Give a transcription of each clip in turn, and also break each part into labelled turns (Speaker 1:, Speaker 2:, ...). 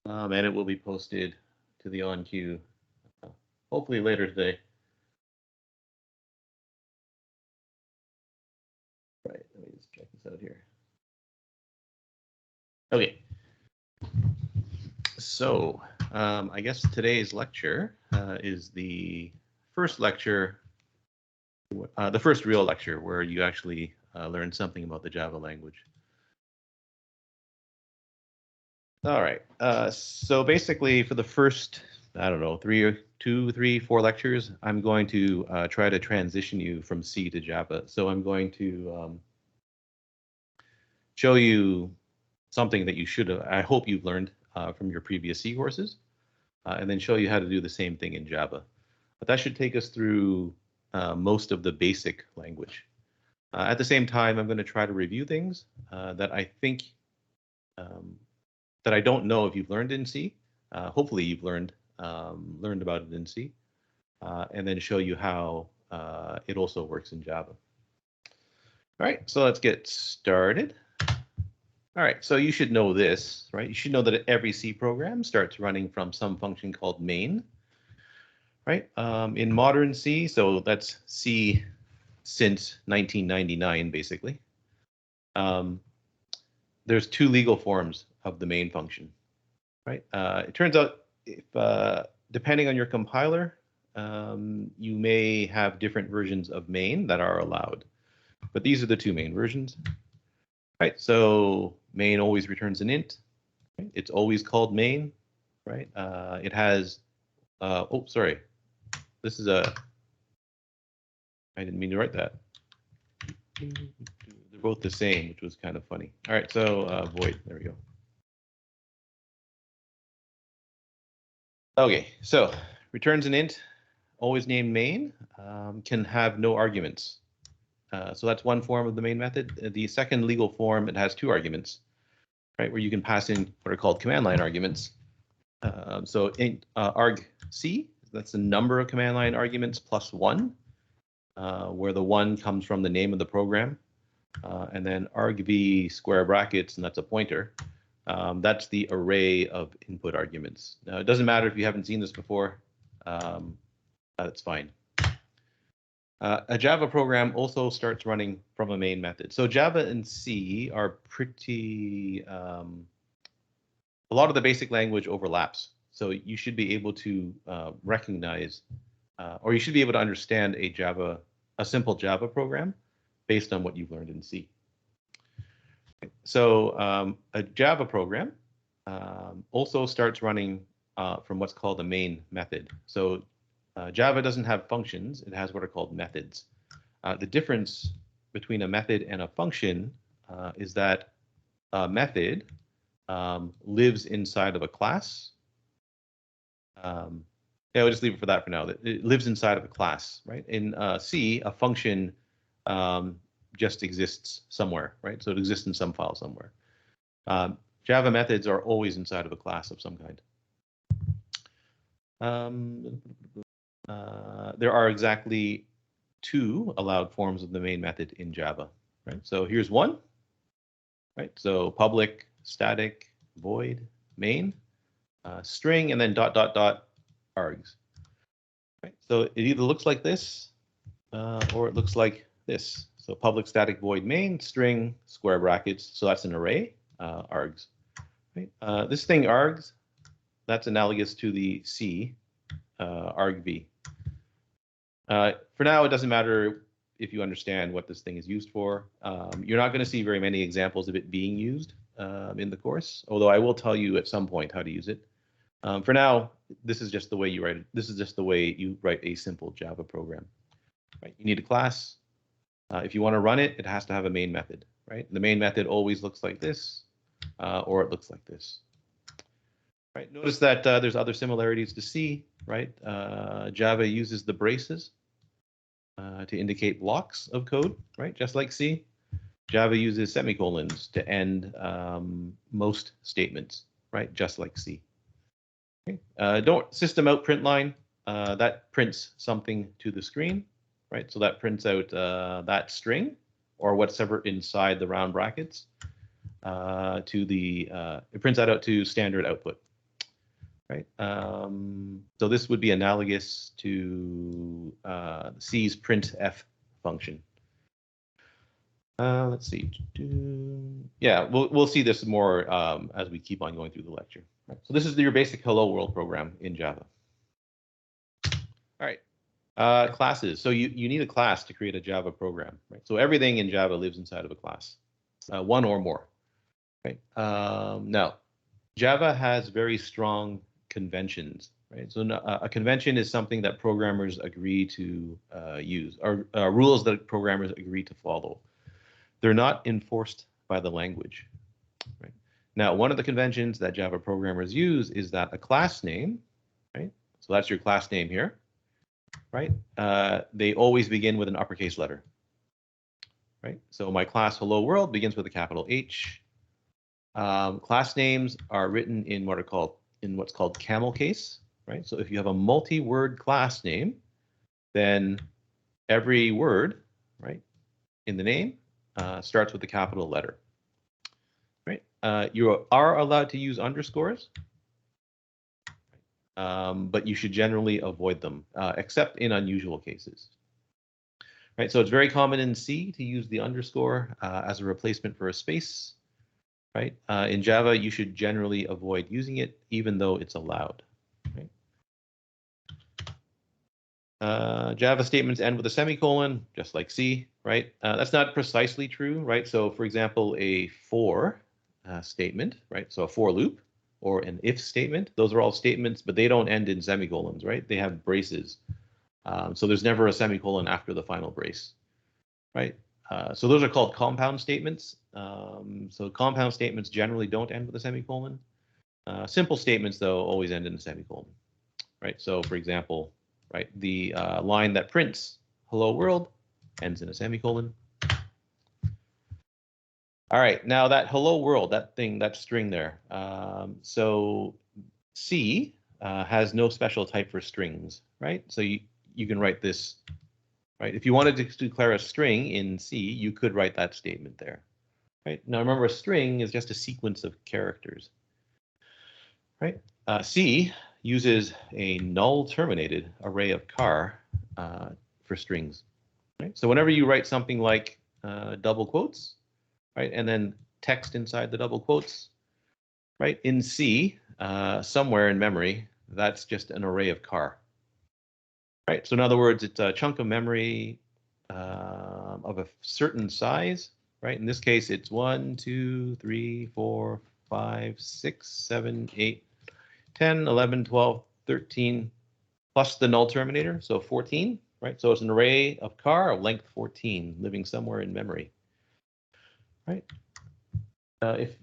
Speaker 1: and it will be posted to the on queue hopefully later today. Right, let me just check this out here. Okay. So I guess today's lecture is the first lecture, the first real lecture where you actually learn something about the Java language. All right. So basically, for the first, I don't know, 2, 3, 4 lectures, I'm going to try to transition you from C to Java. So I'm going to show you something that you should have, I hope you've learned from your previous C courses, and then show you how to do the same thing in Java. But that should take us through most of the basic language. At the same time, I'm going to try to review things that I think that I don't know if you've learned in C. Hopefully you've learned about it in C, and then show you how it also works in Java. All right, so let's get started. All right, so you should know this, right? You should know that every C program starts running from some function called main, right? In modern C, so that's C since 1999, basically. There's 2 legal forms of the main function, right? It turns out, if, depending on your compiler, you may have different versions of main that are allowed, but these are the 2 main versions. Right, so main always returns an int. Right? It's always called main, right? It has, oh, sorry. This is I didn't mean to write that. They're both the same, which was kind of funny. All right, so void, there we go. Okay, so returns an int, always named main, can have no arguments. So that's one form of the main method. The second legal form, it has 2 arguments, right, where you can pass in what are called command line arguments. So int argc, that's the number of command line arguments plus 1, where the 1 comes from the name of the program. And then argv square brackets, and that's a pointer. That's the array of input arguments. Now, it doesn't matter if you haven't seen this before. That's fine. A Java program also starts running from a main method. So Java and C are pretty, a lot of the basic language overlaps. So you should be able to recognize, or you should be able to understand a simple Java program based on what you've learned in C. So a Java program also starts running from what's called a main method. So Java doesn't have functions, it has what are called methods. The difference between a method and a function is that a method lives inside of a class. Yeah, we'll just leave it for that for now. It lives inside of a class, right? In C, a function just exists somewhere, right? So it exists in some file somewhere. Java methods are always inside of a class of some kind. There are exactly 2 allowed forms of the main method in Java, right? So here's one, right? So public, static, void, main, string, and then ... args. Right? So it either looks like this or it looks like this. So public, static, void, main, string, square brackets. So that's an array, args. Right? This thing args, that's analogous to the C argv. For now, it doesn't matter if you understand what this thing is used for. You're not going to see very many examples of it being used in the course, although I will tell you at some point how to use it. For now, this is just the way you write it. This is just the way you write a simple Java program. Right? You need a class. If you want to run it, it has to have a main method. Right? The main method always looks like this, or it looks like this. Right? Notice that there's other similarities to C. Right? Java uses the braces to indicate blocks of code. Right? Just like C. Java uses semicolons to end most statements. Right? Just like C. Okay. Don't system out print line. That prints something to the screen. Right? So that prints out that string or whatever inside the round brackets. It prints that out to standard output. right? So this would be analogous to C's printf function. Let's see. Yeah, we'll see this more as we keep on going through the lecture. Right. So this is your basic hello world program in Java. All right. Classes. So you need a class to create a Java program, right? So everything in Java lives inside of a class, one or more, right? Now, Java has very strong conventions, right? So a convention is something that programmers agree to use, or rules that programmers agree to follow. They're not enforced by the language, right? Now, one of the conventions that Java programmers use is that a class name, right? So that's your class name here, right? They always begin with an uppercase letter, right? So my class hello world begins with a capital H. Class names are written in what's called camel case, right? So if you have a multi-word class name, then every word, right, in the name starts with a capital letter, right? You are allowed to use underscores, but you should generally avoid them, except in unusual cases. Right, so it's very common in C to use the underscore as a replacement for a space. Right, in Java, you should generally avoid using it, even though it's allowed. Right? Java statements end with a semicolon, just like C. Right, that's not precisely true. Right, so for example, a for statement. Right, so a for loop or an if statement. Those are all statements, but they don't end in semicolons. Right, they have braces. So there's never a semicolon after the final brace, right? So those are called compound statements. So compound statements generally don't end with a semicolon. Simple statements, though, always end in a semicolon, right? So for example, right, the line that prints hello world ends in a semicolon. All right, now that hello world, that string there. So C has no special type for strings, right? So you can write this, right? If you wanted to declare a string in C, you could write that statement there, right? Now remember, a string is just a sequence of characters, right? C uses a null terminated array of char for strings, right? So whenever you write something like double quotes, right, and then text inside the double quotes, right, in C, somewhere in memory, that's just an array of char. Right, so in other words, it's a chunk of memory of a certain size, right? In this case, it's 1, 2, 3, 4, 5, 6, 7, 8, 10, 11, 12, 13, plus the null terminator, so 14, right? So it's an array of char of length 14 living somewhere in memory, right? If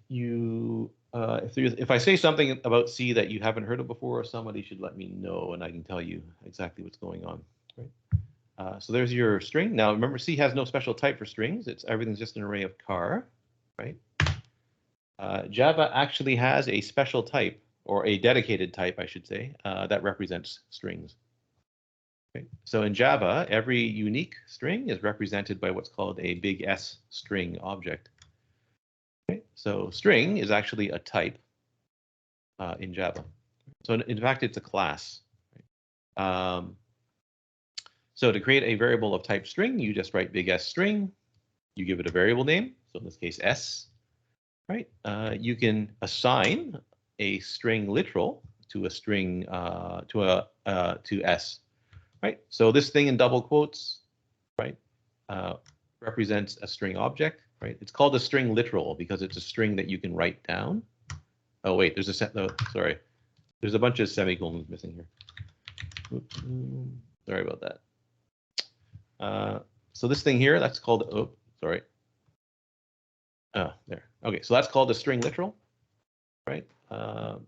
Speaker 1: I say something about C that you haven't heard of before, somebody should let me know, and I can tell you exactly what's going on. Right? So there's your string. Now remember, C has no special type for strings. Everything's just an array of char, right? Java actually has a special type, or a dedicated type, I should say, that represents strings. Okay. So in Java, every unique string is represented by what's called a big S string object. Okay. So string is actually a type in Java. So in fact, it's a class. So to create a variable of type string, you just write big S string. You give it a variable name. So in this case, S. Right. You can assign a string literal to a string to S. Right. So this thing in double quotes, right, represents a string object. Right. It's called a string literal because it's a string that you can write down. Oh wait, there's sorry, there's a bunch of semicolons missing here. Oops, sorry about that. So this thing here, that's called, oh, sorry. Oh, there. Okay, so that's called a string literal, right?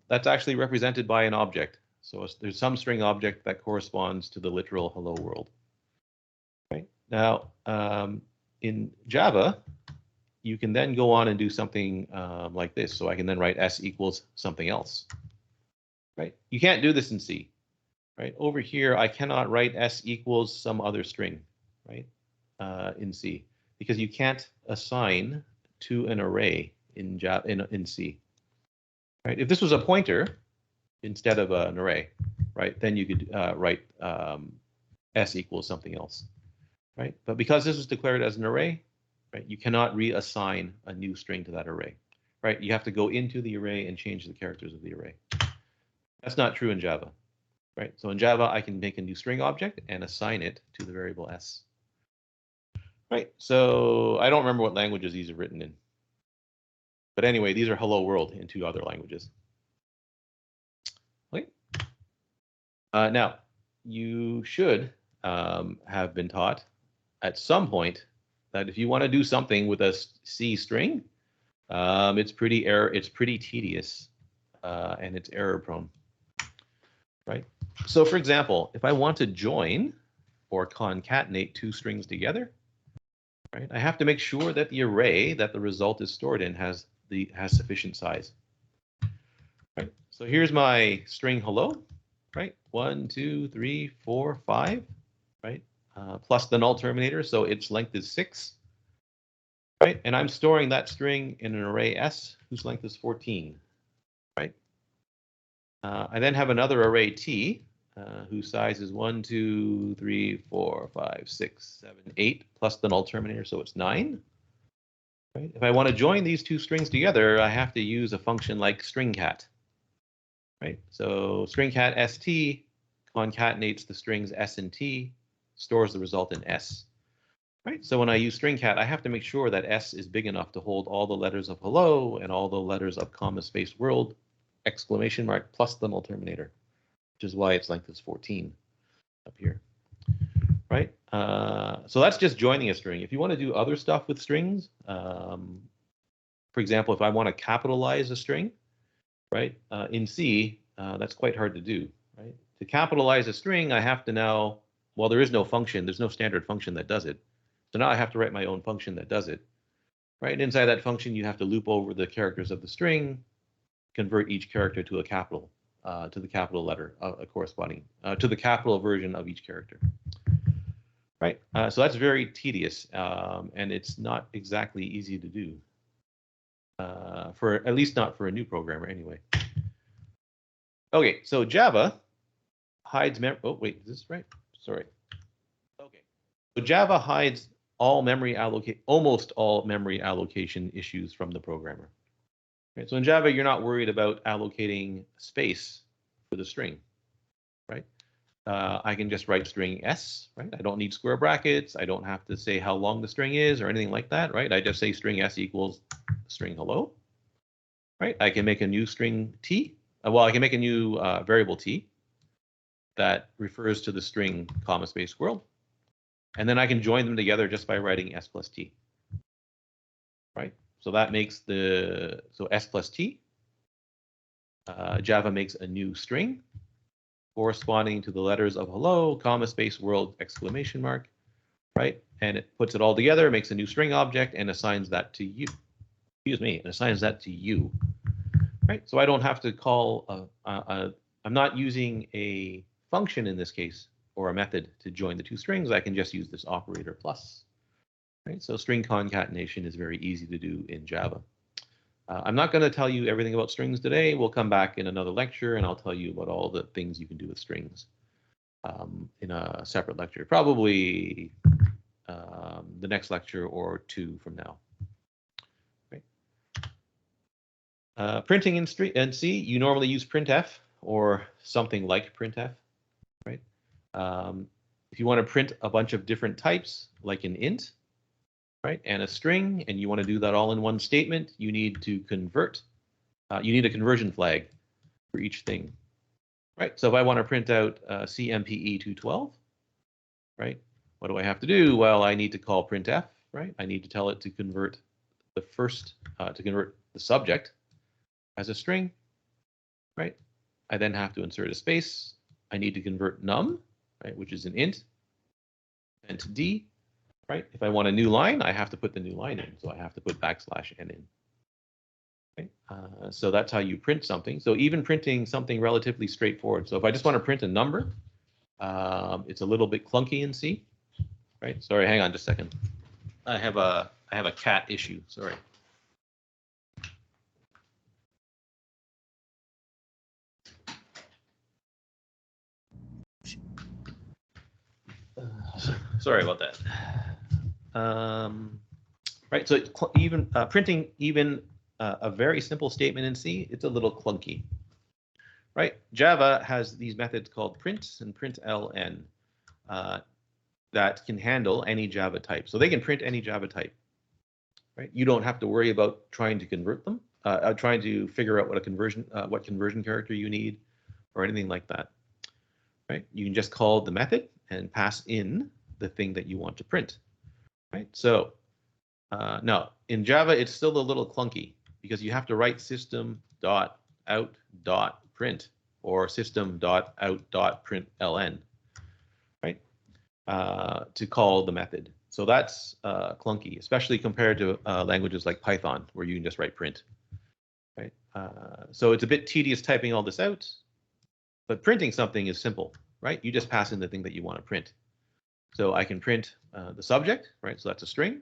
Speaker 1: That's actually represented by an object. So there's some string object that corresponds to the literal hello world. Right now, in Java, you can then go on and do something like this. So I can then write S equals something else. Right? You can't do this in C. Right? Over here, I cannot write S equals some other string, right? In C, because you can't assign to an array in Java in C. Right? If this was a pointer, instead of an array, right? Then you could write s equals something else, right? But because this was declared as an array, right, you cannot reassign a new string to that array, right? You have to go into the array and change the characters of the array. That's not true in Java, right? So in Java, I can make a new string object and assign it to the variable s. Right, so I don't remember what languages these are written in. But anyway, these are hello world in 2 other languages. Okay. Now, you should have been taught at some point that if you want to do something with a C string, it's pretty tedious, and it's error prone. Right. So for example, if I want to join or concatenate 2 strings together, right, I have to make sure that the array that the result is stored in has sufficient size. Right. So here's my string hello, right? 1, 2, 3, 4, 5, right? Plus the null terminator, so its length is 6, right? And I'm storing that string in an array s whose length is 14, right? I then have another array t whose size is 1, 2, 3, 4, 5, 6, 7, 8, plus the null terminator, so it's 9. Right? If I want to join these 2 strings together, I have to use a function like stringcat. Right? So stringcat st concatenates the strings s and t, stores the result in s. Right? So when I use stringcat, I have to make sure that s is big enough to hold all the letters of hello and all the letters of comma space world, exclamation mark, plus the null terminator, which is why its length is 14 up here. Right? So that's just joining a string. If you want to do other stuff with strings, for example, if I want to capitalize a string, right, in C, that's quite hard to do. Right? To capitalize a string, I have to now, well, there is no function. There's no standard function that does it. So now I have to write my own function that does it. Right? And inside that function, you have to loop over the characters of the string, convert each character to a capital, to the capital letter corresponding to the capital version of each character. Right, so that's very tedious, and it's not exactly easy to do, for at least not for a new programmer anyway. Okay, so Java hides oh wait, is this right? Sorry. Okay, so Java hides almost all memory allocation issues from the programmer. Okay, so in Java, you're not worried about allocating space for the string, right? I can just write string s, right? I don't need square brackets. I don't have to say how long the string is or anything like that, right? I just say string s equals string hello, right? I can make a new string t. Well, I can make a new variable t that refers to the string comma space world. And then I can join them together just by writing s plus t, right? So that makes so s plus t. Java makes a new string corresponding to the letters of hello, comma space world, exclamation mark, right? And it puts it all together, makes a new string object, and assigns that to you. Excuse me, and assigns that to you, right? So I don't have to call, I'm not using a function in this case, or a method to join the 2 strings. I can just use this operator plus, right? So string concatenation is very easy to do in Java. I'm not going to tell you everything about strings today. We'll come back in another lecture, and I'll tell you about all the things you can do with strings in a separate lecture, probably the next lecture or 2 from now. Right. Printing in C, you normally use printf or something like printf. Right. If you want to print a bunch of different types, like an int, right, and a string, and you want to do that all in one statement, you need to convert. You need a conversion flag for each thing, right? So if I want to print out CMPE 212, right, what do I have to do? Well, I need to call printf, right? I need to tell it to convert the to convert the subject as a string, right? I then have to insert a space. I need to convert num, right, which is an int, and to d. Right? If I want a new line, I have to put the new line in. So I have to put \n in. Okay? So that's how you print something. So even printing something relatively straightforward. So if I just want to print a number, it's a little bit clunky in C. Right? Sorry, hang on just a second. I have a cat issue. Sorry. Sorry about that. Right, so even printing even a very simple statement in C, it's a little clunky. Right, Java has these methods called print and println that can handle any Java type. So they can print any Java type. Right, you don't have to worry about trying to convert them, trying to figure out what conversion character you need, or anything like that. Right, you can just call the method and pass in the thing that you want to print. Right, so now in Java it's still a little clunky because you have to write system.out.print or system.out.println, right, to call the method. So that's clunky, especially compared to languages like Python, where you can just write print. Right, so it's a bit tedious typing all this out, but printing something is simple, right? You just pass in the thing that you want to print. So I can print the subject, right? So that's a string.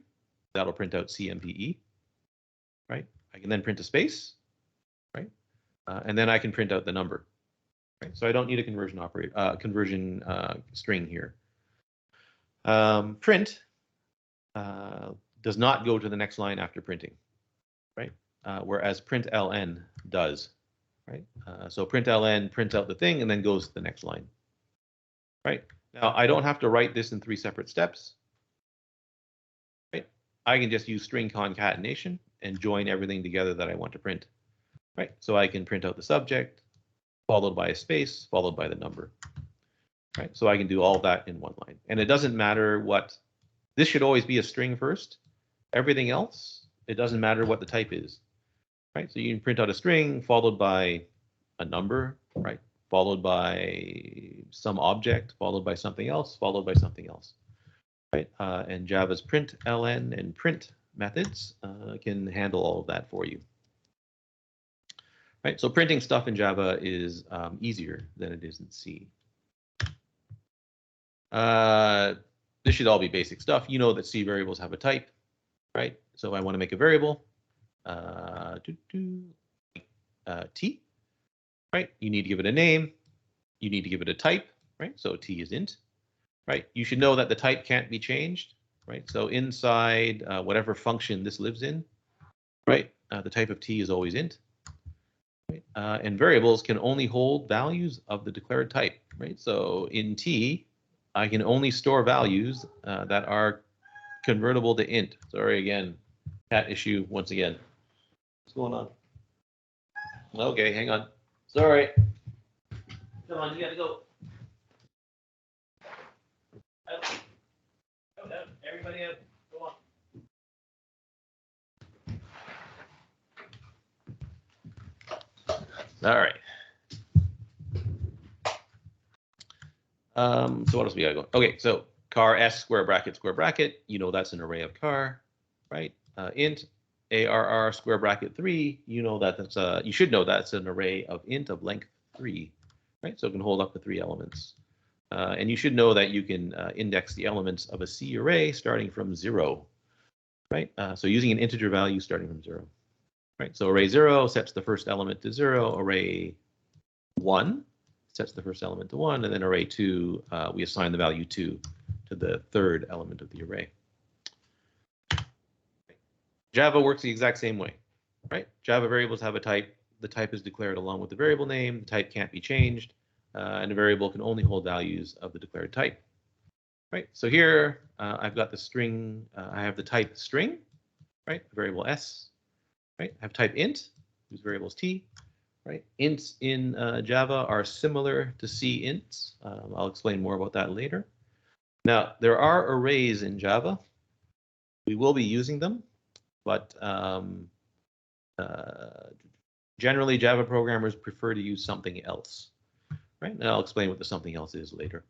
Speaker 1: That'll print out CMPE, right? I can then print a space, right? And then I can print out the number, right? So I don't need a conversion string here. Print does not go to the next line after printing, right? Whereas println does, right? So println prints out the thing and then goes to the next line, right? Now I don't have to write this in 3 separate steps. I can just use string concatenation and join everything together that I want to print. Right, so I can print out the subject, followed by a space, followed by the number. Right, so I can do all of that in one line. And it doesn't matter what, this should always be a string first. Everything else, it doesn't matter what the type is. Right, so you can print out a string followed by a number, right, followed by some object, followed by something else, followed by something else. Right, and Java's println and print methods can handle all of that for you. Right, so printing stuff in Java is easier than it is in C. This should all be basic stuff. You know that C variables have a type, right? So I want to make a variable, T, right? You need to give it a name. You need to give it a type, right? So T is int. Right, you should know that the type can't be changed, right? So inside whatever function this lives in, right, the type of T is always int. Right? And variables can only hold values of the declared type, right? So in T, I can only store values that are convertible to int. Sorry again, cat issue once again. What's going on? Okay, hang on. Sorry. Come on, you gotta go. Out. Everybody out. Go on. All right. So what else we gotta go? Okay, so car s square bracket. You know that's an array of car, right? Int arr square bracket 3. You know that that's you should know that's an array of int of length 3, right? So it can hold up to 3 elements. And you should know that you can index the elements of a C array starting from 0, right? So using an integer value starting from 0, right? So array 0 sets the first element to 0. Array 1 sets the first element to 1, and then array 2, we assign the value 2 to the third element of the array. Java works the exact same way, right? Java variables have a type. The type is declared along with the variable name. The type can't be changed. And a variable can only hold values of the declared type. Right. So here I've got the string. I have the type string, right? Variable s, right? I have type int, whose variable is t, right? Ints in Java are similar to C ints. I'll explain more about that later. Now there are arrays in Java. We will be using them, but generally Java programmers prefer to use something else. Right, and I'll explain what the something else is later.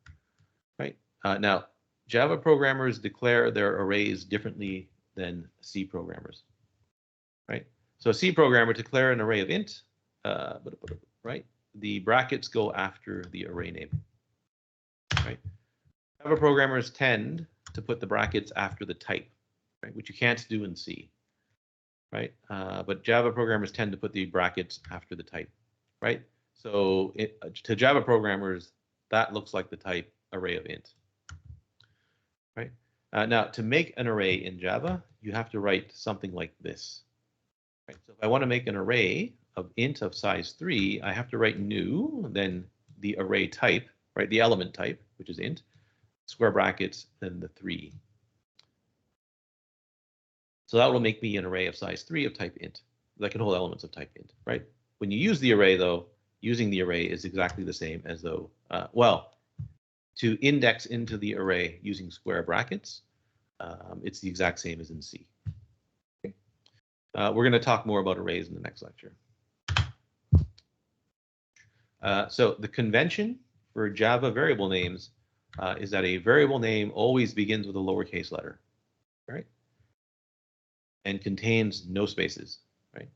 Speaker 1: Right, now Java programmers declare their arrays differently than C programmers. Right, so a C programmer declare an array of int, right? The brackets go after the array name. Right, Java programmers tend to put the brackets after the type, right? Which you can't do in C. Right, but Java programmers tend to put the brackets after the type. Right. So to Java programmers, that looks like the type array of int. Now, to make an array in Java, you have to write something like this. Right? So if I want to make an array of int of size 3, I have to write new, then the array type, right? The element type, which is int, square brackets, then the 3. So that will make me an array of size 3 of type int that can hold elements of type int, right? When you use the array, though, using the array is exactly the same as though, well, to index into the array using square brackets, it's the exact same as in C. Okay. We're going to talk more about arrays in the next lecture. So the convention for Java variable names is that a variable name always begins with a lowercase letter, right? And contains no spaces, right?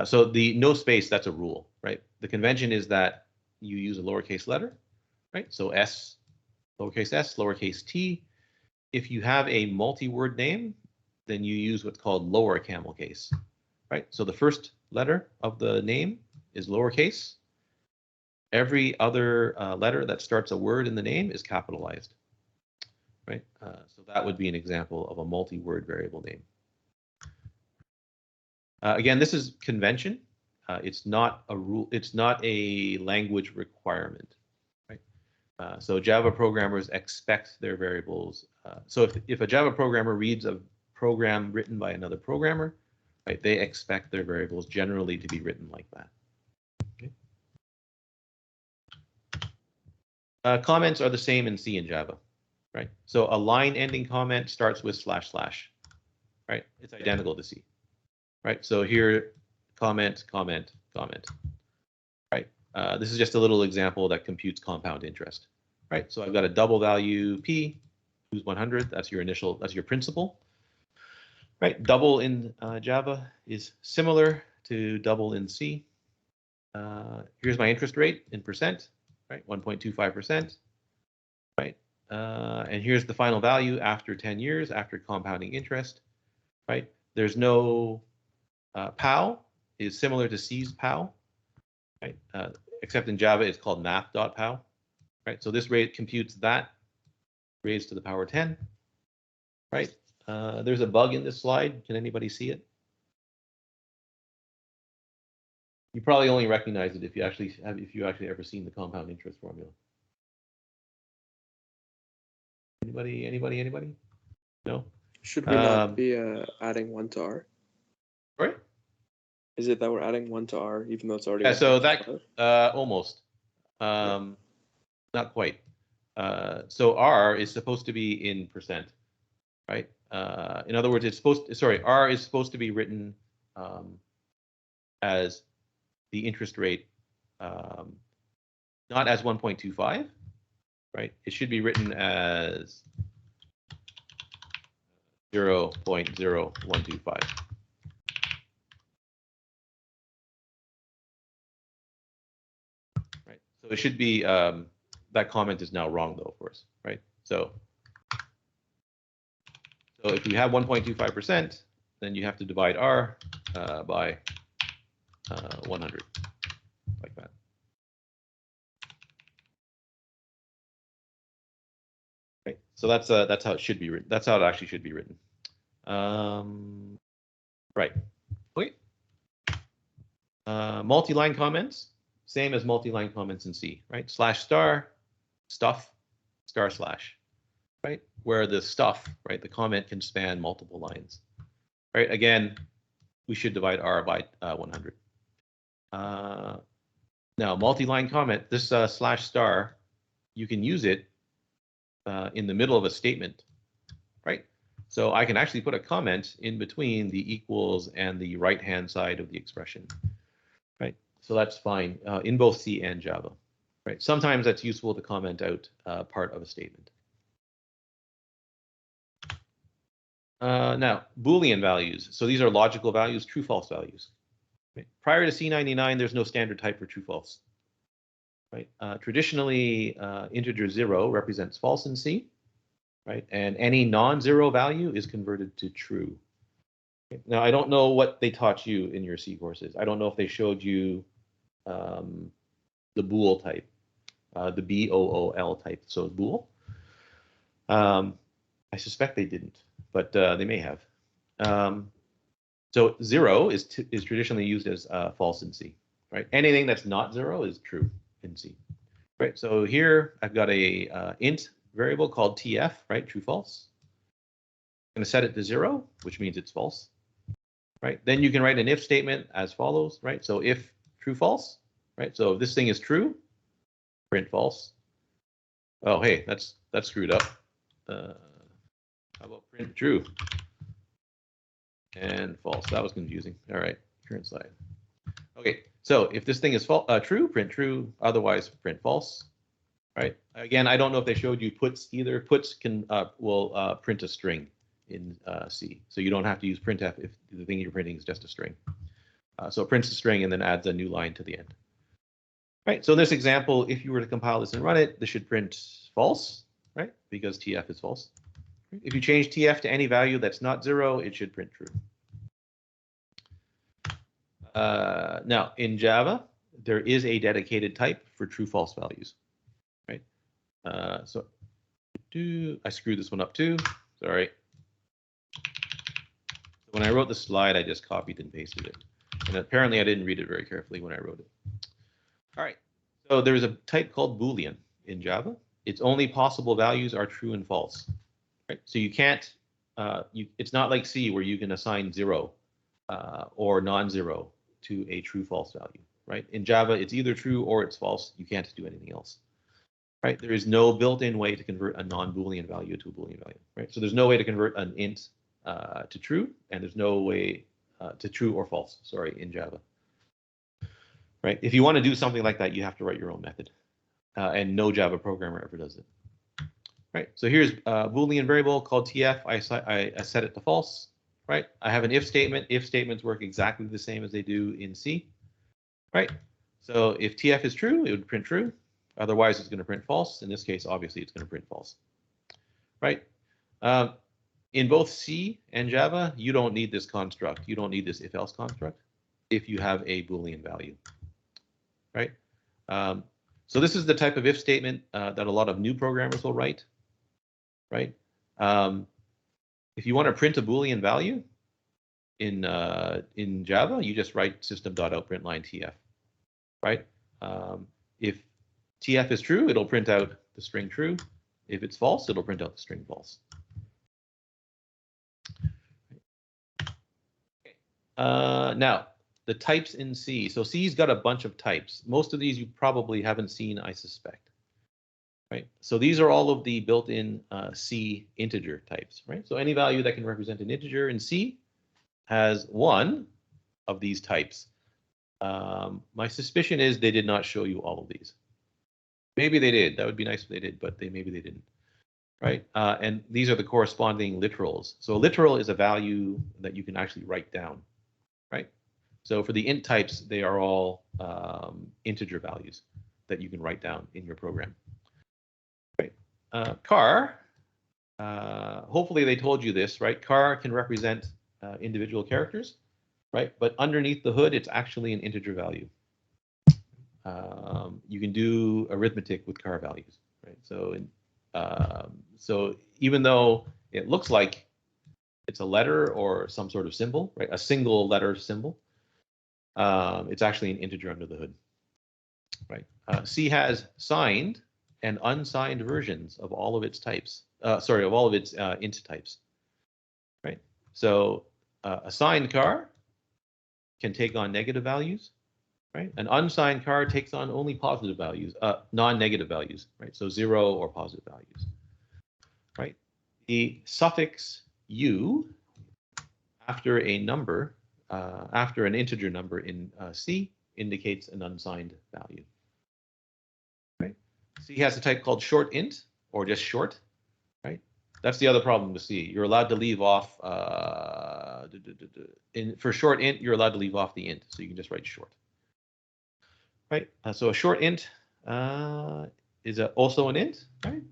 Speaker 1: So the no space, that's a rule, right? The convention is that you use a lowercase letter, right? So S, lowercase t. If you have a multi-word name, then you use what's called lower camel case, right? So the first letter of the name is lowercase. Every other letter that starts a word in the name is capitalized, right? So that would be an example of a multi-word variable name. Again, this is convention. It's not a rule. It's not a language requirement, right? So Java programmers expect their variables. So if a Java programmer reads a program written by another programmer, right, they expect their variables generally to be written like that. Okay. Comments are the same in C and Java, right? So a line-ending comment starts with // right? It's identical to C. Right, so here, comment, comment, comment. Right, this is just a little example that computes compound interest. Right, so I've got a double value p, who's 100. That's your initial. That's your principal. Right, double in Java is similar to double in C. Here's my interest rate in percent. Right, 1.25%. Right, and here's the final value after 10 years after compounding interest. Right, there's no POW is similar to C's POW, right? Except in Java, it's called math.pow, right? So this rate computes that raised to the power 10, right? There's a bug in this slide. Can anybody see it? You probably only recognize it if you actually ever seen the compound interest formula. Anybody? No?
Speaker 2: Should we not be adding 1 to R?
Speaker 1: Right?
Speaker 2: Is it that we're adding 1 to R even though it's already?
Speaker 1: Yeah, so that almost, not quite. So R is supposed to be in percent, right? In other words, R is supposed to be written as the interest rate, not as 1.25, right? It should be written as 0.0125. Right. So it should be, that comment is now wrong though, of course, right? So if you have 1.25%, then you have to divide R by 100, like that. Right. So that's how it should be written. That's how it actually should be written. Right. Okay. Multi-line comments, same as multi-line comments in C, right? /*, stuff, // right? Where the stuff, right, the comment can span multiple lines, right? Again, we should divide R by 100. Now, multi-line comment, this /*, you can use it in the middle of a statement, right? So I can actually put a comment in between the equals and the right-hand side of the expression, right? So that's fine in both C and Java, right? Sometimes that's useful to comment out part of a statement. Now, Boolean values. So these are logical values, true-false values. Right? Prior to C99, there's no standard type for true-false. Right? Traditionally, integer 0 represents false in C, right? And any non-zero value is converted to true. Okay? Now, I don't know what they taught you in your C courses. I don't know if they showed you the bool type, the BOOL type, so bool. I suspect they didn't, but they may have. So 0 is traditionally used as false in C, right? Anything that's not 0 is true in C, right? So here I've got a int variable called tf, right? True, false. I'm going to set it to 0, which means it's false, right? Then you can write an if statement as follows, right? So if true, false, right? So if this thing is true, print false. Oh, hey, that's screwed up. How about print true and false? That was confusing. All right, current slide. Okay, so if this thing is true, print true. Otherwise, print false. Right. Again, I don't know if they showed you puts either. Puts will print a string in C, so you don't have to use printf if the thing you're printing is just a string. So it prints the string and then adds a new line to the end. Right. So in this example, if you were to compile this and run it, this should print false, right? Because tf is false. If you change tf to any value that's not 0, it should print true. Now, in Java, there is a dedicated type for true-false values, right? So I screwed this one up too. Sorry. When I wrote the slide, I just copied and pasted it. And apparently I didn't read it very carefully when I wrote it. All right. So there's a type called boolean in Java. Its only possible values are true and false, right? So you can't, it's not like C where you can assign 0 or non-zero to a true-false value, right? In Java, it's either true or it's false. You can't do anything else, right? There is no built-in way to convert a non-Boolean value to a Boolean value, right? So there's no way to convert an int to true, and there's no way to true or false, sorry, in Java, right? If you want to do something like that, you have to write your own method, and no Java programmer ever does it, right? So here's a Boolean variable called tf. I set it to false. Right, I have an if statement. If statements work exactly the same as they do in C, right? So if tf is true, it would print true. Otherwise, it's going to print false. In this case, obviously, it's going to print false, right? In both C and Java, you don't need this construct. You don't need this if-else construct if you have a Boolean value, right? So this is the type of if statement that a lot of new programmers will write, right? If you want to print a Boolean value in Java, you just write system.out.println tf, right? If tf is true, it'll print out the string true. If it's false, it'll print out the string false. Now, the types in C. So C's got a bunch of types. Most of these you probably haven't seen, I suspect. Right. So these are all of the built-in C integer types, right? So any value that can represent an integer in C has one of these types. My suspicion is they did not show you all of these. Maybe they did. That would be nice if they did, but maybe they didn't. Right. And these are the corresponding literals. So a literal is a value that you can actually write down. Right. So for the int types, they are all integer values that you can write down in your program. Car, hopefully they told you this, right? Car can represent individual characters, right? But underneath the hood, it's actually an integer value. You can do arithmetic with car values, right? So even though it looks like it's a letter or some sort of symbol, right? A single letter symbol, it's actually an integer under the hood, right? C has signed and unsigned versions of all of its types. Of all of its int types, right? So a signed car can take on negative values, right? An unsigned car takes on only positive values, non-negative values, right? So 0 or positive values, right? The suffix u after a number, after an integer number in C indicates an unsigned value. C has a type called short int, or just short, right? That's the other problem with C. You're allowed to leave off, for short int, you're allowed to leave off the int, so you can just write short, right? So a short int is also an int, right?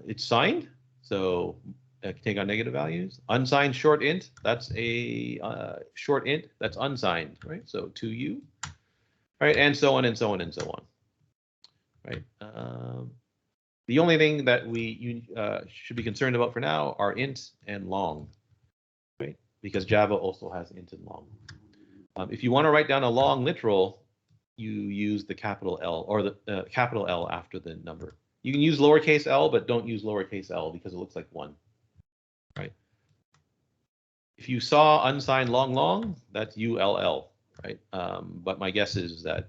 Speaker 1: It's signed, so it can take on negative values. Unsigned short int, that's a short int that's unsigned, right? So 2u, right? And so on and so on and so on. Right. The only thing that you should be concerned about for now are int and long, right? Because Java also has int and long. If you want to write down a long literal, you use the capital L or the capital L after the number. You can use lowercase l, but don't use lowercase l because it looks like 1, right? If you saw unsigned long, that's ULL, right? But my guess is that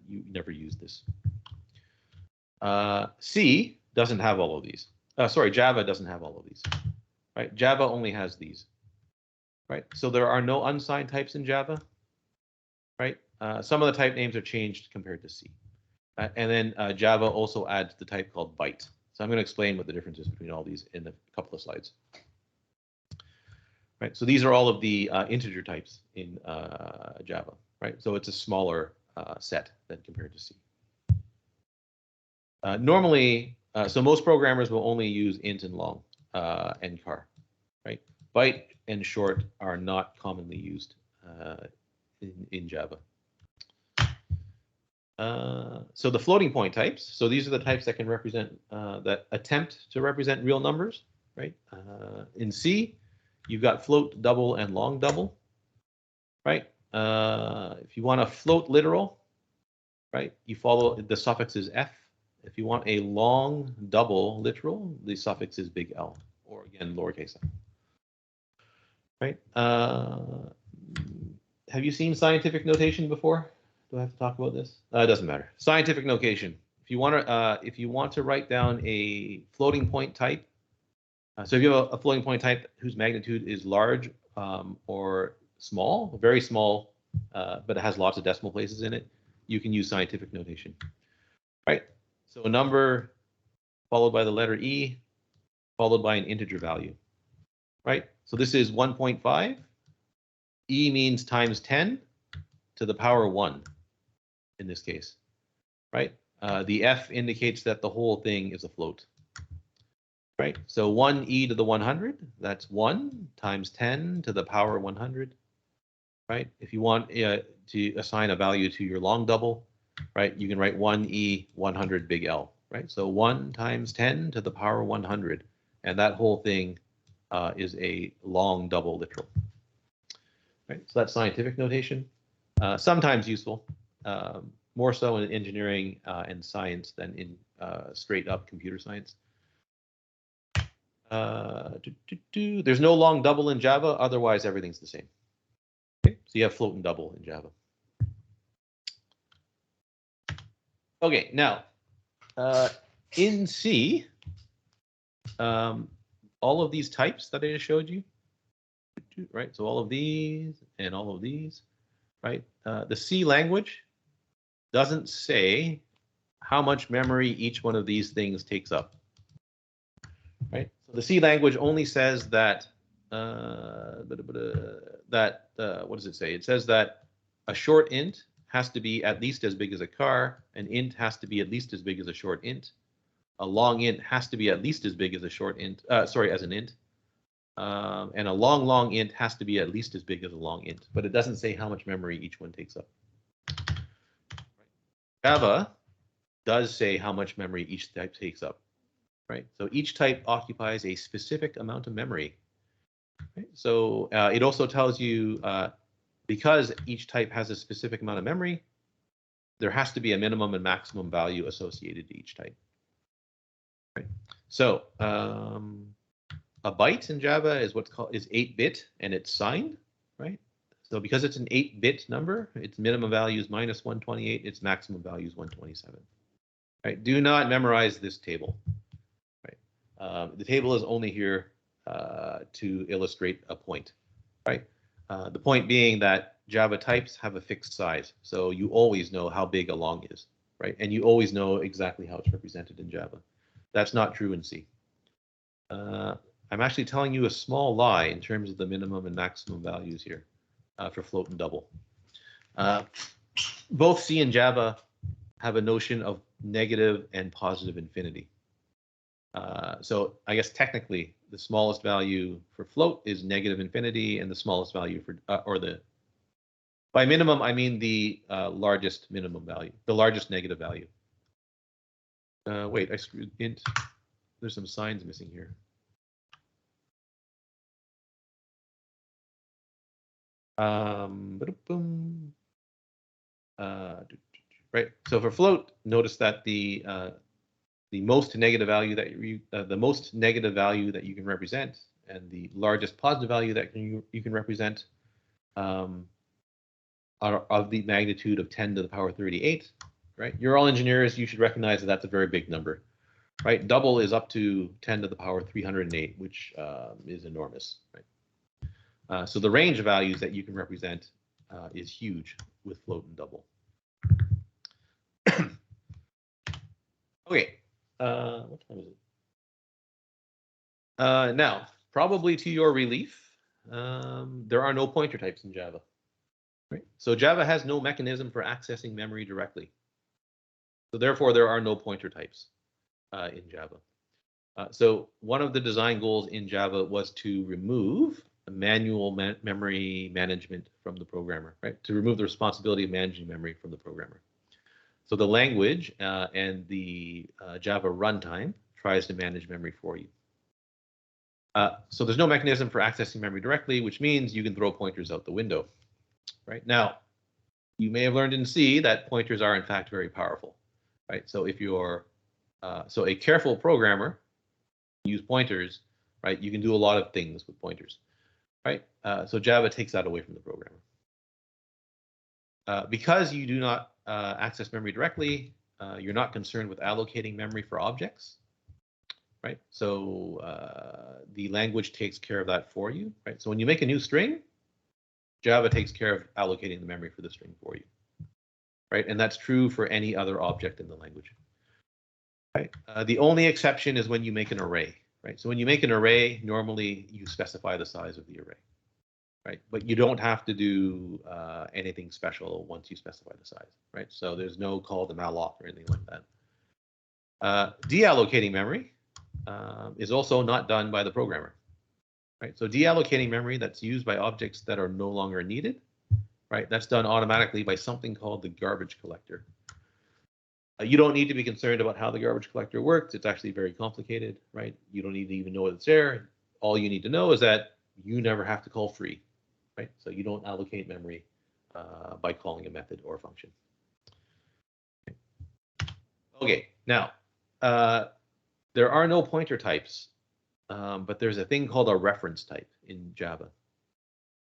Speaker 1: you never use this. C doesn't have all of these. Sorry, Java doesn't have all of these, right? Java only has these, right? So there are no unsigned types in Java, right? Some of the type names are changed compared to C. And then Java also adds the type called byte. So I'm going to explain what the difference is between all these in a couple of slides. Right. So these are all of the integer types in Java, right? So it's a smaller set than compared to C. Normally, so most programmers will only use int and long and char, right? Byte and short are not commonly used in Java. So the floating point types. So these are the types that can represent that attempt to represent real numbers, right? In C, you've got float double and long double, right? If you want a float literal, right, you follow the suffix is f. If you want a long double literal, the suffix is big L, or again lowercase l. Right? Have you seen scientific notation before? Do I have to talk about this? It doesn't matter. Scientific notation. If you want to write down a floating point type, so if you have a floating point type whose magnitude is large or small, very small, but it has lots of decimal places in it, you can use scientific notation. Right? So a number followed by the letter E, followed by an integer value. Right? So this is 1.5. E means times 10 to the power 1 in this case. Right? The F indicates that the whole thing is a float. Right? So 1e to the 100, that's 1 times 10 to the power 100. Right? If you want to assign a value to your long double, right, you can write 1e 100 big L. Right? So 1 times 10 to the power 100. And that whole thing is a long double literal. Right? So that's scientific notation. Sometimes useful, more so in engineering and science than in straight up computer science. There's no long double in Java, otherwise everything's the same. Okay, so you have float and double in Java. Okay, now in C, all of these types that I just showed you, right? So all of these and all of these, right? The C language doesn't say how much memory each one of these things takes up. Right. So the C language only says that what does it say? It says that a short int has to be at least as big as a car. An int has to be at least as big as a short int. A long int has to be at least as big as a short int. As an int. And a long int has to be at least as big as a long int. But it doesn't say how much memory each one takes up. Java does say how much memory each type takes up. Right, so each type occupies a specific amount of memory. Right? So it also tells you because each type has a specific amount of memory, there has to be a minimum and maximum value associated to each type. Right? So a byte in Java is 8-bit and it's signed. Right, so because it's an 8-bit number, its minimum value is -128, its maximum value is 127. Right, do not memorize this table. The table is only here to illustrate a point, right? The point being that Java types have a fixed size, so you always know how big a long is, right? And you always know exactly how it's represented in Java. That's not true in C. I'm actually telling you a small lie in terms of the minimum and maximum values here for float and double. Both C and Java have a notion of negative and positive infinity. So I guess technically the smallest value for float is negative infinity, and the smallest value for by minimum I mean the largest minimum value, the largest negative value. Wait, I screwed int. There's some signs missing here. Ba-da-boom. Right. So for float, notice that the most negative value that you can represent and the largest positive value that you can represent are of the magnitude of 10 to the power 38. Right. You're all engineers. You should recognize that that's a very big number. Right. Double is up to 10 to the power 308, which is enormous. Right. So the range of values that you can represent is huge with float and double. Okay. What time is it? Now, probably to your relief, there are no pointer types in Java. Right? So Java has no mechanism for accessing memory directly. So therefore, there are no pointer types in Java. So one of the design goals in Java was to remove manual memory management from the programmer, right? To remove the responsibility of managing memory from the programmer. So the language and the Java runtime tries to manage memory for you. So there's no mechanism for accessing memory directly, which means you can throw pointers out the window. Right now, you may have learned in C that pointers are in fact very powerful. Right. So if you're so a careful programmer use pointers, right? You can do a lot of things with pointers. Right. So Java takes that away from the programmer. Because you do not access memory directly, you're not concerned with allocating memory for objects, right? So the language takes care of that for you, right? So when you make a new string, Java takes care of allocating the memory for the string for you, right? And that's true for any other object in the language, right? The only exception is when you make an array, right? So when you make an array, normally you specify the size of the array. Right, but you don't have to do anything special once you specify the size, right? So there's no call to malloc or anything like that. Deallocating memory is also not done by the programmer, right? So deallocating memory that's used by objects that are no longer needed, right? That's done automatically by something called the garbage collector. You don't need to be concerned about how the garbage collector works. It's actually very complicated, right? You don't need to even know it's there. All you need to know is that you never have to call free. Right? So you don't allocate memory by calling a method or a function. Okay, now there are no pointer types, but there's a thing called a reference type in Java.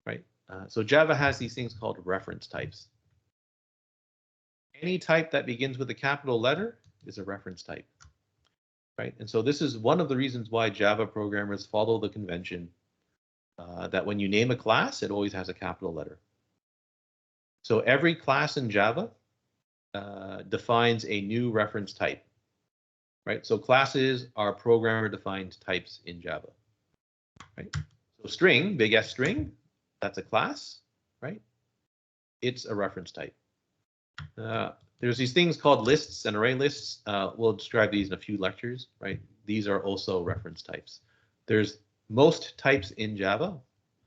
Speaker 1: Right? So Java has these things called reference types. Any type that begins with a capital letter is a reference type. Right? And so this is one of the reasons why Java programmers follow the convention that when you name a class, it always has a capital letter. So every class in Java defines a new reference type, right? So classes are programmer-defined types in Java, right? So string, big S string, that's a class, right? It's a reference type. There's these things called lists and array lists. We'll describe these in a few lectures, right? These are also reference types. There's most types in Java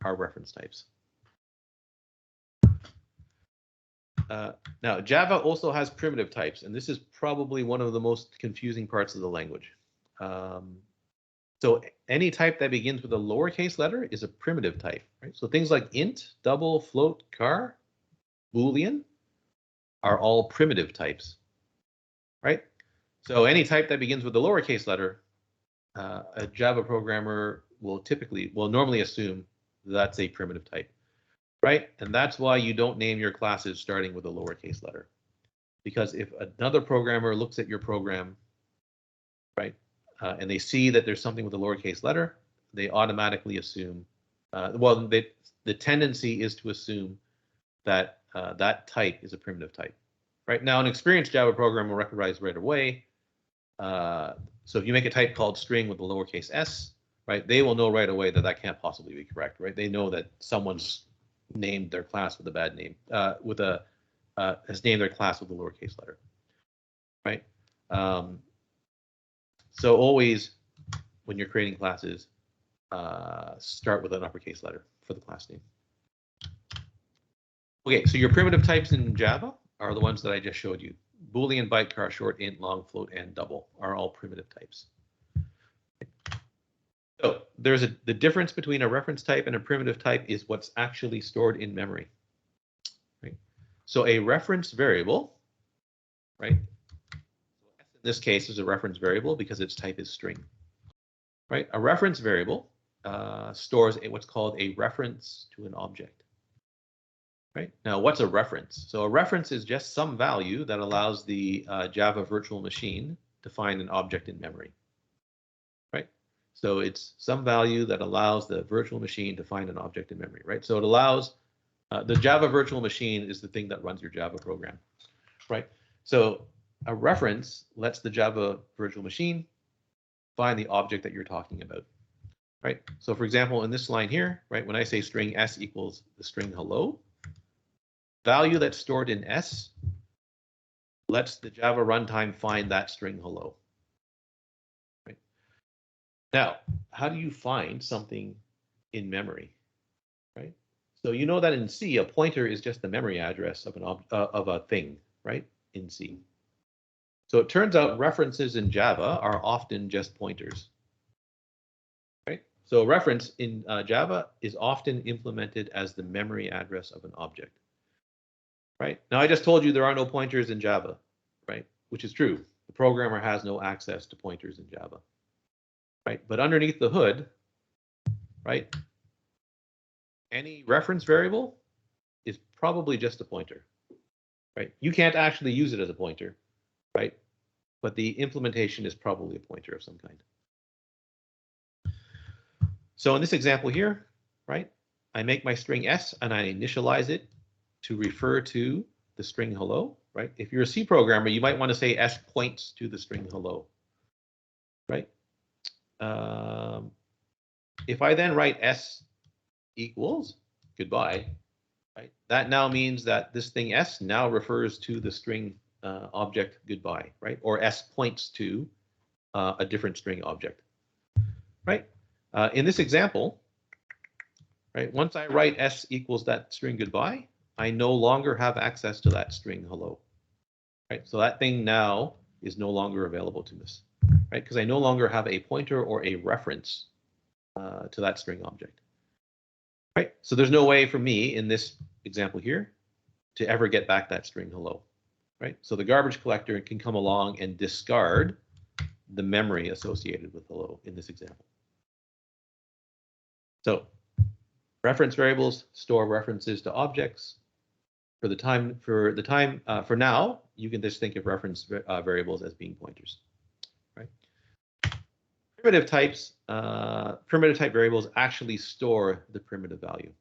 Speaker 1: are reference types. Now, Java also has primitive types, and this is probably one of the most confusing parts of the language. So any type that begins with a lowercase letter is a primitive type, right? So things like int, double, float, char, boolean are all primitive types, right? So any type that begins with a lowercase letter, a Java programmer will normally assume that's a primitive type, right? And that's why you don't name your classes starting with a lowercase letter. Because if another programmer looks at your program, right, and they see that there's something with a lowercase letter, they automatically assume, the tendency is to assume that that type is a primitive type. Right now, an experienced Java programmer will recognize right away. So if you make a type called string with a lowercase s, right, they will know right away that that can't possibly be correct, right? They know that someone's named their class with a bad name, has named their class with a lowercase letter, right? So always, when you're creating classes, start with an uppercase letter for the class name. Okay, so your primitive types in Java are the ones that I just showed you. Boolean, bytecode, short, int, long, float, and double are all primitive types. So there's the difference between a reference type and a primitive type is what's actually stored in memory. Right? So a reference variable, right? In this case is a reference variable because its type is string. Right? A reference variable stores what's called a reference to an object. Right? Now, what's a reference? So a reference is just some value that allows the Java virtual machine to find an object in memory. Right? So it's some value that allows the virtual machine to find an object in memory. Right? So it allows the Java virtual machine is the thing that runs your Java program. Right? So a reference lets the Java virtual machine find the object that you're talking about. Right? So for example, in this line here, right, when I say string s equals the string hello, value that's stored in S lets the Java runtime find that string hello. Right? Now, how do you find something in memory? Right? So you know that in C, a pointer is just the memory address of a thing, right? In C. So it turns out references in Java are often just pointers. Right? So a reference in Java is often implemented as the memory address of an object. Right? Now, I just told you there are no pointers in Java, right? Which is true. The programmer has no access to pointers in Java, right? But underneath the hood, right, any reference variable is probably just a pointer, right? You can't actually use it as a pointer, right? But the implementation is probably a pointer of some kind. So in this example here, right, I make my string s and I initialize it to refer to the string hello, right? If you're a C programmer, you might want to say s points to the string hello, right? If I then write s equals goodbye, right? That now means that this thing s now refers to the string object goodbye, right? Or s points to a different string object, right? In this example, right? Once I write s equals that string goodbye, I no longer have access to that string hello, right? So that thing now is no longer available to us, right? Because I no longer have a pointer or a reference to that string object, right? So there's no way for me in this example here to ever get back that string hello, right? So the garbage collector can come along and discard the memory associated with hello in this example. So reference variables store references to objects. For now, you can just think of reference variables as being pointers, right? Primitive type variables actually store the primitive value,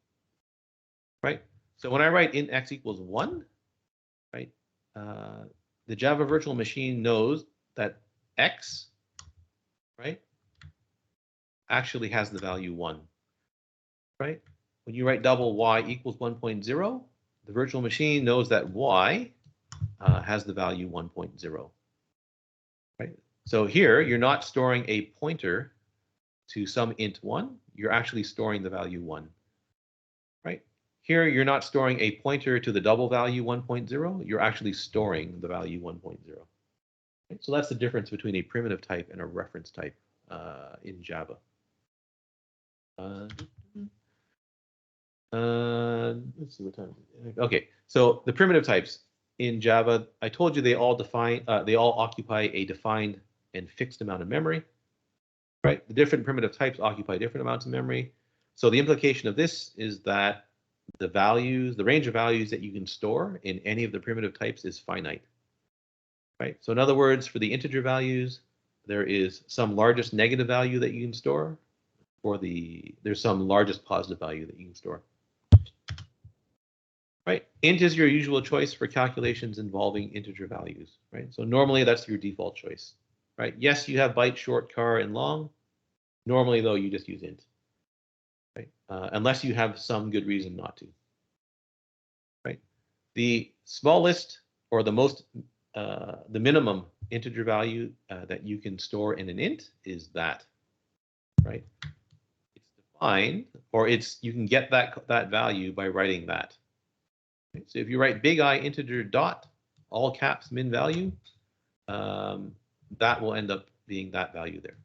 Speaker 1: right? So when I write int x equals 1, right, the Java virtual machine knows that x, right, actually has the value 1, right? When you write double y equals 1.0, the virtual machine knows that y has the value 1.0, right? So here, you're not storing a pointer to some int 1. You're actually storing the value 1, right? Here, you're not storing a pointer to the double value 1.0. You're actually storing the value 1.0. Right? So that's the difference between a primitive type and a reference type in Java. Let's see what time. Okay, so the primitive types in Java, I told you they all occupy a defined and fixed amount of memory, right? The different primitive types occupy different amounts of memory. So the implication of this is that the range of values that you can store in any of the primitive types is finite, right? So in other words, for the integer values, there is some largest negative value that you can store, or there's some largest positive value that you can store. Right, int is your usual choice for calculations involving integer values, right? So normally that's your default choice, right? Yes, you have byte, short, char, and long. Normally, though, you just use int, right? Unless you have some good reason not to, right? The smallest or the minimum integer value that you can store in an int is that, right? It's defined, or you can get that value by writing that. So if you write big I integer dot all caps min value, that will end up being that value there.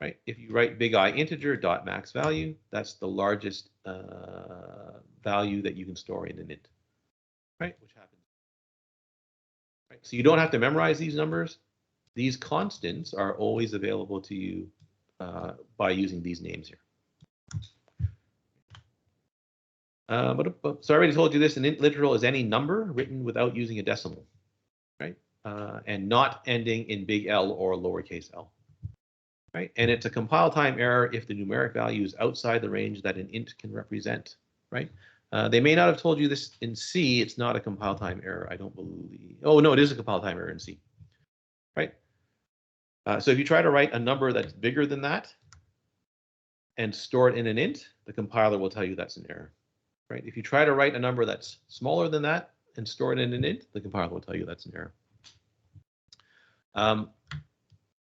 Speaker 1: Right? If you write big I integer dot max value, that's the largest value that you can store in an int. Right? Which happens. Right? So you don't have to memorize these numbers. These constants are always available to you by using these names here. So I already told you this, an int literal is any number written without using a decimal, right? And not ending in big L or lowercase l, right? And it's a compile time error if the numeric value is outside the range that an int can represent, right? They may not have told you this in C. It's not a compile time error, I don't believe. Oh, no, it is a compile time error in C, right? So if you try to write a number that's bigger than that and store it in an int, the compiler will tell you that's an error. Right? If you try to write a number that's smaller than that and store it in an int, the compiler will tell you that's an error.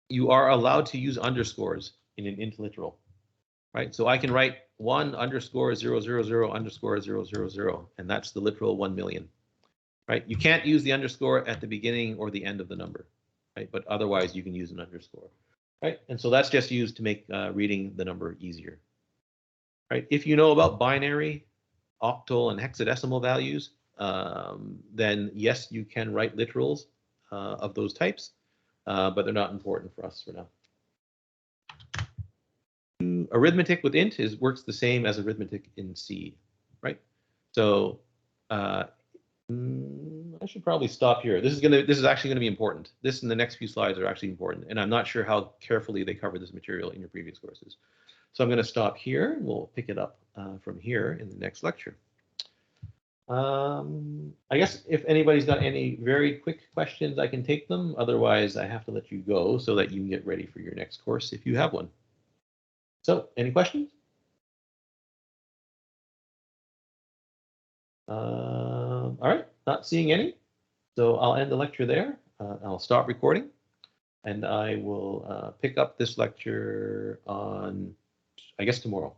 Speaker 1: You are allowed to use underscores in an int literal, right? So I can write 1 underscore 000 underscore 000, and that's the literal 1 million, right? You can't use the underscore at the beginning or the end of the number, right? But otherwise you can use an underscore, right? And so that's just used to make reading the number easier, right? If you know about binary, octal, and hexadecimal values, then yes, you can write literals of those types, but they're not important for us for now. Arithmetic with int works the same as arithmetic in C, right? So I should probably stop here. This is actually gonna be important. This and the next few slides are actually important, and I'm not sure how carefully they cover this material in your previous courses. So I'm going to stop here, and we'll pick it up from here in the next lecture. I guess if anybody's got any very quick questions, I can take them. Otherwise, I have to let you go so that you can get ready for your next course if you have one. So, any questions? All right, not seeing any. So I'll end the lecture there. I'll stop recording, and I will pick up this lecture on, I guess, tomorrow.